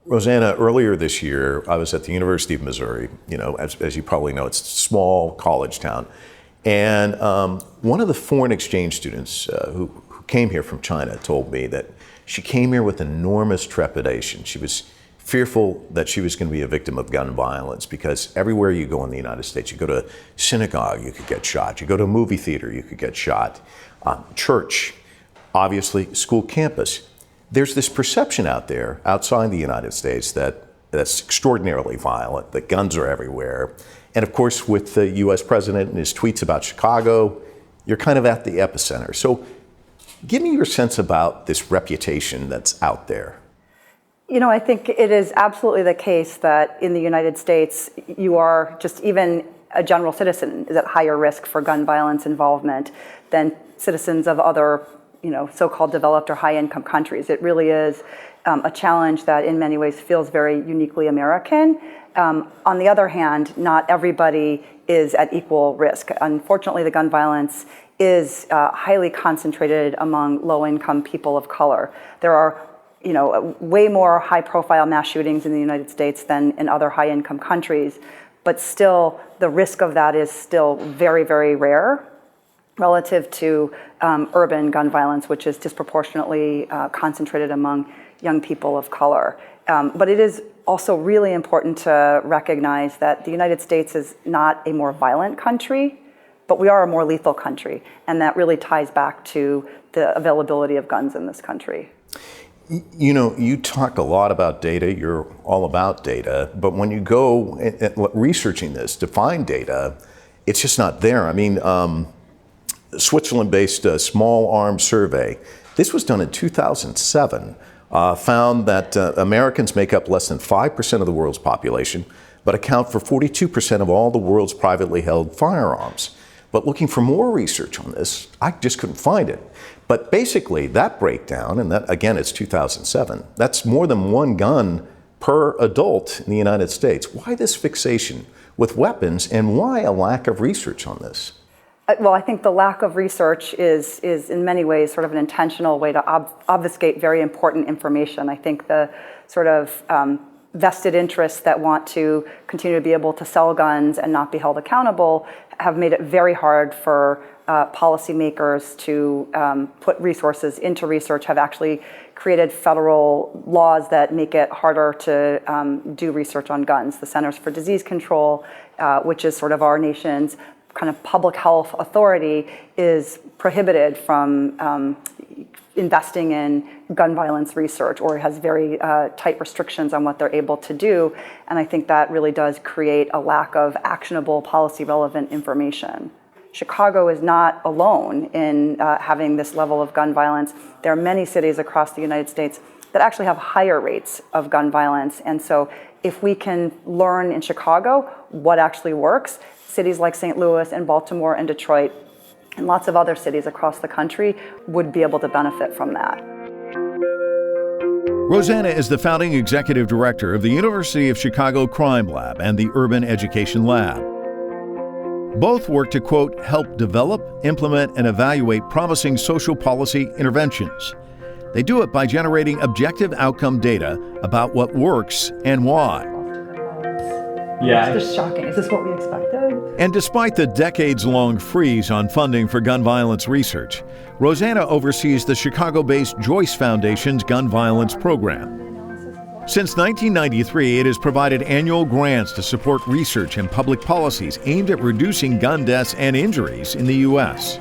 Roseanna, earlier this year, I was at the University of Missouri. You know, as you probably know, it's a small college town. And one of the foreign exchange students who came here from China told me that she came here with enormous trepidation. She was fearful that she was going to be a victim of gun violence because everywhere you go in the United States, you go to a synagogue, you could get shot. You go to a movie theater, you could get shot. Church, obviously, school campus. There's this perception out there, outside the United States, that's extraordinarily violent, that guns are everywhere. And of course, with the US president and his tweets about Chicago, you're kind of at the epicenter. So give me your sense about this reputation that's out there. You know, I think it is absolutely the case that in the United States, you are just even a general citizen is at higher risk for gun violence involvement than citizens of other, so-called developed or high-income countries. It really is a challenge that in many ways feels very uniquely American. On the other hand, not everybody is at equal risk. Unfortunately, the gun violence is highly concentrated among low-income people of color. There are way more high-profile mass shootings in the United States than in other high-income countries, but still the risk of that is still very, very rare relative to urban gun violence, which is disproportionately concentrated among young people of color. But it is also really important to recognize that the United States is not a more violent country, but we are a more lethal country, and that really ties back to the availability of guns in this country. You know, you talk a lot about data, you're all about data, but when you go researching this to find data, it's just not there. I mean, Switzerland-based small arms survey, this was done in 2007, found that Americans make up less than 5% of the world's population, but account for 42% of all the world's privately held firearms. But looking for more research on this, I just couldn't find it. But basically, that breakdown, and that again, it's 2007, that's more than one gun per adult in the United States. Why this fixation with weapons, and why a lack of research on this? Well, I think the lack of research is in many ways sort of an intentional way to obfuscate very important information. I think the sort of vested interests that want to continue to be able to sell guns and not be held accountable have made it very hard for policymakers to put resources into research, have actually created federal laws that make it harder to do research on guns. The Centers for Disease Control, which is sort of our nation's kind of public health authority, is prohibited from investing in gun violence research, or has very tight restrictions on what they're able to do. And I think that really does create a lack of actionable, policy-relevant information. Chicago is not alone in having this level of gun violence. There are many cities across the United States that actually have higher rates of gun violence. And so if we can learn in Chicago what actually works, cities like St. Louis and Baltimore and Detroit and lots of other cities across the country would be able to benefit from that. Roseanna is the founding executive director of the University of Chicago Crime Lab and the Urban Education Lab. Both work to, quote, help develop, implement, and evaluate promising social policy interventions. They do it by generating objective outcome data about what works and why. Yeah. It's just shocking. Is this what we expected? And despite the decades-long freeze on funding for gun violence research, Roseanna oversees the Chicago-based Joyce Foundation's gun violence program. Since 1993, it has provided annual grants to support research and public policies aimed at reducing gun deaths and injuries in the U.S.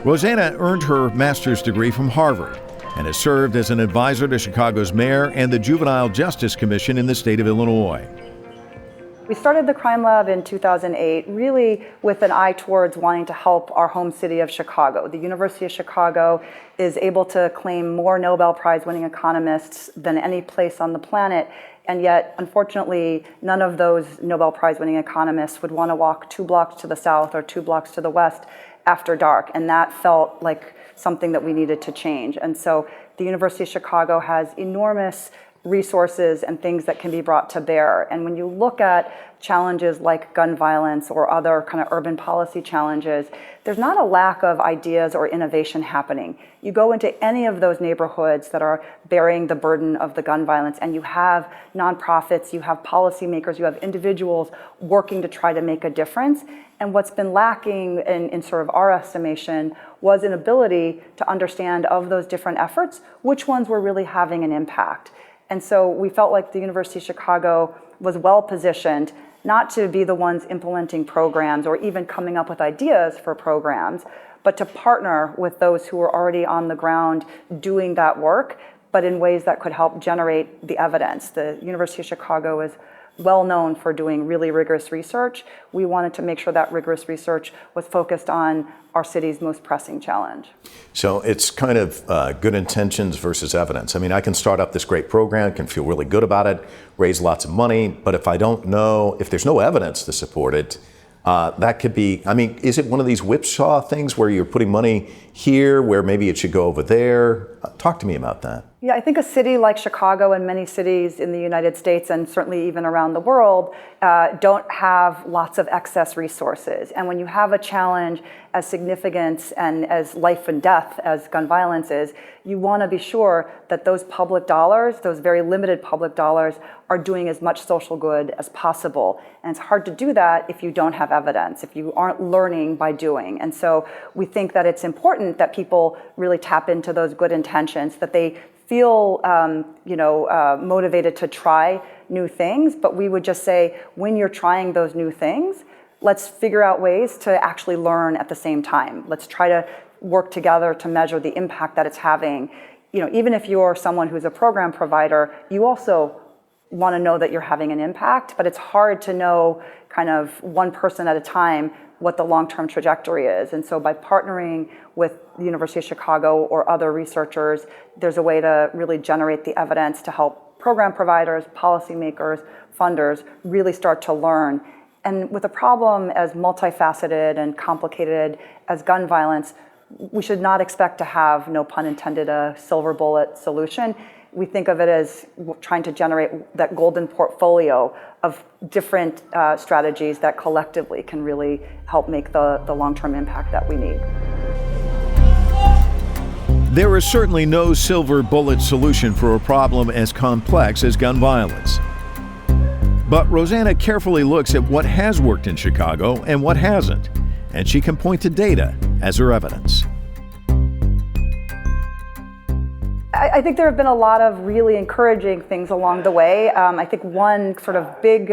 Roseanna earned her master's degree from Harvard and has served as an advisor to Chicago's mayor and the Juvenile Justice Commission in the state of Illinois. We started the Crime Lab in 2008, really with an eye towards wanting to help our home city of Chicago. The University of Chicago is able to claim more Nobel Prize-winning economists than any place on the planet, and yet, unfortunately, none of those Nobel Prize-winning economists would want to walk 2 blocks to the south or 2 blocks to the west after dark, and that felt like something that we needed to change. And so the University of Chicago has enormous resources and things that can be brought to bear. And when you look at challenges like gun violence or other kind of urban policy challenges, there's not a lack of ideas or innovation happening. You go into any of those neighborhoods that are bearing the burden of the gun violence, and you have nonprofits, you have policymakers, you have individuals working to try to make a difference. And what's been lacking in sort of our estimation was an ability to understand of those different efforts, which ones were really having an impact. And so we felt like the University of Chicago was well positioned not to be the ones implementing programs or even coming up with ideas for programs, but to partner with those who were already on the ground doing that work, but in ways that could help generate the evidence. The University of Chicago is well known for doing really rigorous research. We wanted to make sure that rigorous research was focused on our city's most pressing challenge. So it's kind of good intentions versus evidence. I mean, I can start up this great program, can feel really good about it, raise lots of money, but if I don't know, if there's no evidence to support it, that could be, I mean, is it one of these whipsaw things where you're putting money here where maybe it should go over there? Talk to me about that. Yeah, I think a city like Chicago and many cities in the United States and certainly even around the world don't have lots of excess resources. And when you have a challenge as significant and as life and death as gun violence is, you want to be sure that those public dollars, those very limited public dollars, are doing as much social good as possible. And it's hard to do that if you don't have evidence, if you aren't learning by doing. And so we think that it's important that people really tap into those good intentions, that they feel motivated to try new things. But we would just say, when you're trying those new things, let's figure out ways to actually learn at the same time. Let's try to work together to measure the impact that it's having. You know, even if you're someone who's a program provider, you also want to know that you're having an impact, but it's hard to know kind of one person at a time what the long-term trajectory is. And so by partnering with the University of Chicago or other researchers, there's a way to really generate the evidence to help program providers, policymakers, funders really start to learn. And with a problem as multifaceted and complicated as gun violence, we should not expect to have, no pun intended, a silver bullet solution. We think of it as trying to generate that golden portfolio of different strategies that collectively can really help make the long-term impact that we need. There is certainly no silver bullet solution for a problem as complex as gun violence. But Roseanna carefully looks at what has worked in Chicago and what hasn't, and she can point to data as her evidence. I think there have been a lot of really encouraging things along the way. I think one sort of big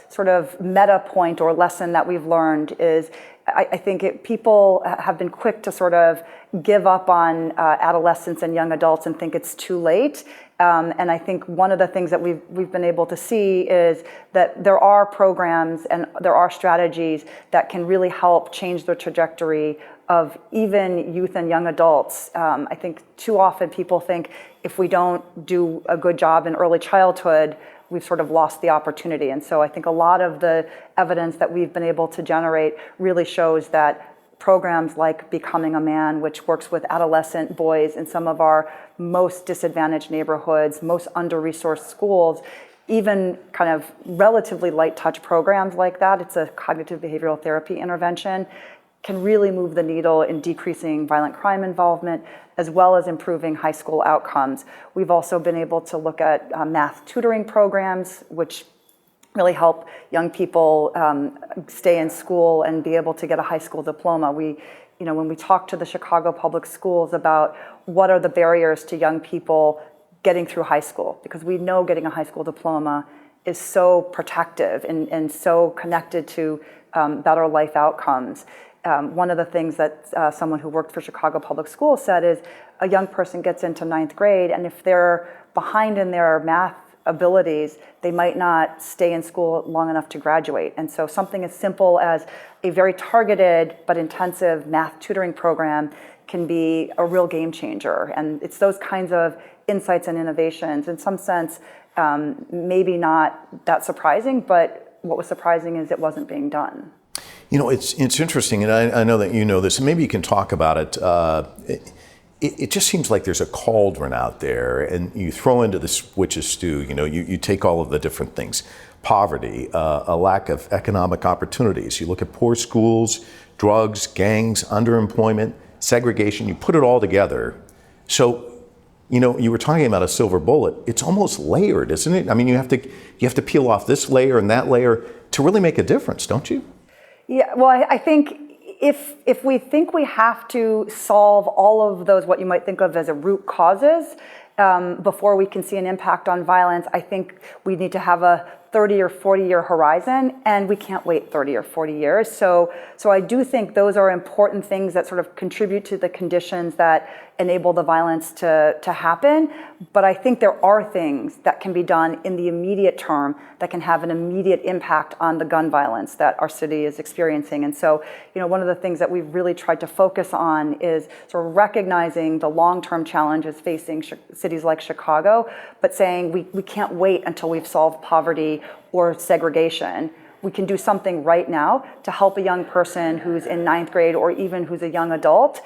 sort of meta point or lesson that we've learned is I think people have been quick to sort of give up on adolescents and young adults and think it's too late. And I think one of the things that we've been able to see is that there are programs and there are strategies that can really help change the trajectory of even youth and young adults. I think too often people think if we don't do a good job in early childhood, we've sort of lost the opportunity. And so I think a lot of the evidence that we've been able to generate really shows that programs like Becoming a Man, which works with adolescent boys in some of our most disadvantaged neighborhoods, most under-resourced schools, even kind of relatively light touch programs like that, it's a cognitive behavioral therapy intervention, can really move the needle in decreasing violent crime involvement, as well as improving high school outcomes. We've also been able to look at math tutoring programs, which really help young people stay in school and be able to get a high school diploma. When we talk to the Chicago Public Schools about what are the barriers to young people getting through high school, because we know getting a high school diploma is so protective and so connected to better life outcomes. One of the things that someone who worked for Chicago Public Schools said is a young person gets into 9th grade, and if they're behind in their math abilities, they might not stay in school long enough to graduate. And so something as simple as a very targeted but intensive math tutoring program can be a real game changer. And it's those kinds of insights and innovations, in some sense, maybe not that surprising, but what was surprising is it wasn't being done. You know, it's interesting, and I know that you know this, and maybe you can talk about it. it just seems like there's a cauldron out there, and you throw into this witch's stew. You take all of the different things: poverty, a lack of economic opportunities. You look at poor schools, drugs, gangs, underemployment, segregation. You put it all together. So, you were talking about a silver bullet. It's almost layered, isn't it? I mean, you have to peel off this layer and that layer to really make a difference, don't you? Yeah. Well, I think if we think we have to solve all of those, what you might think of as a root causes, before we can see an impact on violence, I think we need to have a 30 or 40-year horizon, and we can't wait 30 or 40 years. So I do think those are important things that sort of contribute to the conditions that enable the violence to happen. But I think there are things that can be done in the immediate term that can have an immediate impact on the gun violence that our city is experiencing. And so, one of the things that we've really tried to focus on is sort of recognizing the long-term challenges facing cities like Chicago, but saying we can't wait until we've solved poverty or segregation. We can do something right now to help a young person who's in 9th grade or even who's a young adult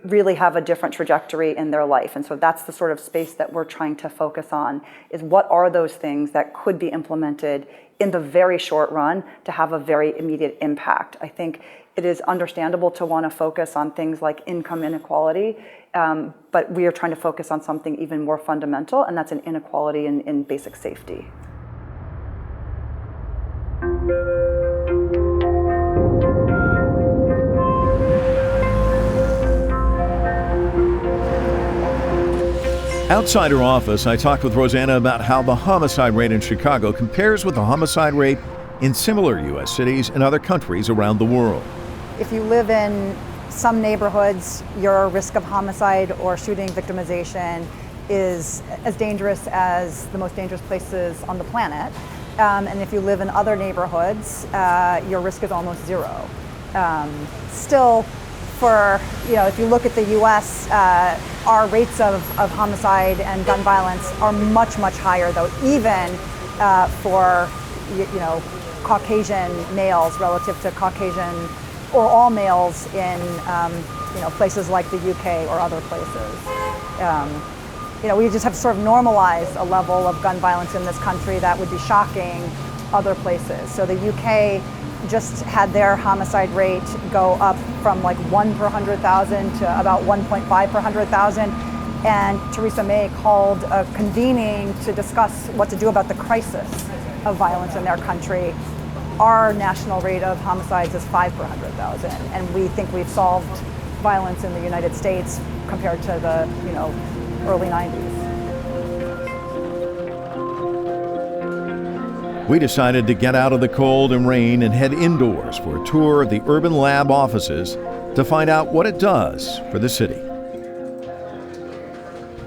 really have a different trajectory in their life. And so that's the sort of space that we're trying to focus on, is what are those things that could be implemented in the very short run to have a very immediate impact. I think it is understandable to want to focus on things like income inequality, but we are trying to focus on something even more fundamental, and that's an inequality in basic safety. Outside her office, I talked with Roseanna about how the homicide rate in Chicago compares with the homicide rate in similar U.S. cities and other countries around the world. If you live in some neighborhoods, your risk of homicide or shooting victimization is as dangerous as the most dangerous places on the planet. And if you live in other neighborhoods, your risk is almost zero. Still, if you look at the U.S., our rates of homicide and gun violence are much, much higher, though, even for Caucasian males relative to Caucasian or all males in places like the UK or other places. We just have to sort of normalize a level of gun violence in this country that would be shocking other places. So the UK just had their homicide rate go up from like 1 per 100,000 to about 1.5 per 100,000. And Theresa May called a convening to discuss what to do about the crisis of violence in their country. Our national rate of homicides is 5 per 100,000. And we think we've solved violence in the United States compared to the early 90s. We decided to get out of the cold and rain and head indoors for a tour of the Urban Lab offices to find out what it does for the city.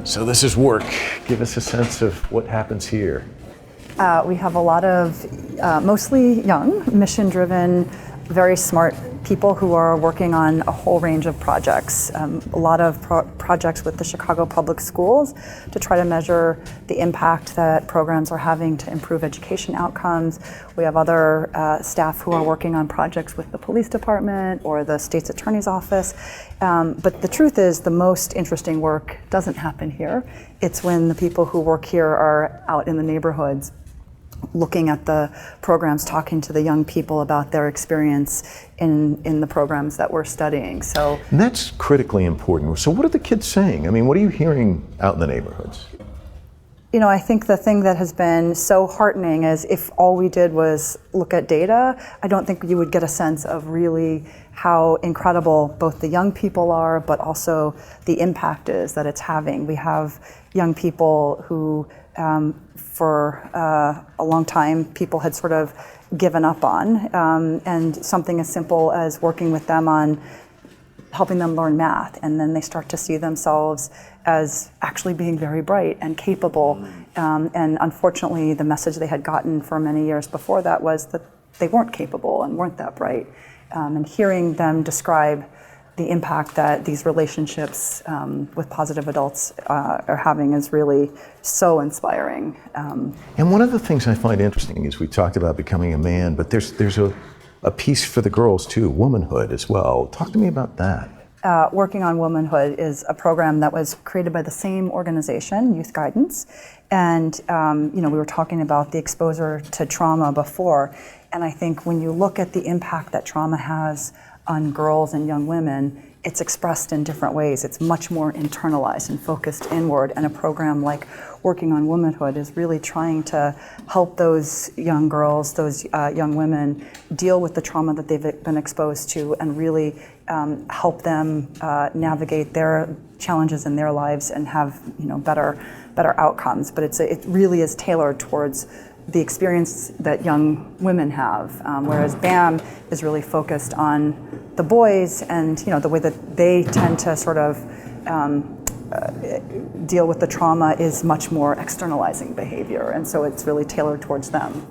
So this is work. Give us a sense of what happens here. We have a lot of mostly young, mission-driven, very smart people who are working on a whole range of projects. A lot of projects with the Chicago Public Schools to try to measure the impact that programs are having to improve education outcomes. We have other staff who are working on projects with the police department or the state's attorney's office. But the truth is, the most interesting work doesn't happen here. It's when the people who work here are out in the neighborhoods, looking at the programs, talking to the young people about their experience in the programs that we're studying. And that's critically important. So what are the kids saying? I mean, what are you hearing out in the neighborhoods? I think the thing that has been so heartening is if all we did was look at data, I don't think you would get a sense of really how incredible both the young people are, but also the impact is that it's having. We have young people who for a long time, people had sort of given up on. And something as simple as working with them on helping them learn math, and then they start to see themselves as actually being very bright and capable. And unfortunately, the message they had gotten for many years before that was that they weren't capable and weren't that bright. And hearing them describe the impact that these relationships with positive adults are having is really so inspiring. And one of the things I find interesting is we talked about becoming a man, but there's a piece for the girls too, womanhood as well. Talk to me about that. Working on Womanhood is a program that was created by the same organization, Youth Guidance. And we were talking about the exposure to trauma before. And I think when you look at the impact that trauma has on girls and young women, it's expressed in different ways. It's much more internalized and focused inward. And a program like Working on Womanhood is really trying to help those young girls, those young women deal with the trauma that they've been exposed to, and really help them navigate their challenges in their lives and have better outcomes. But it really is tailored towards the experience that young women have, whereas BAM is really focused on the boys and the way that they tend to sort of deal with the trauma is much more externalizing behavior, and so it's really tailored towards them.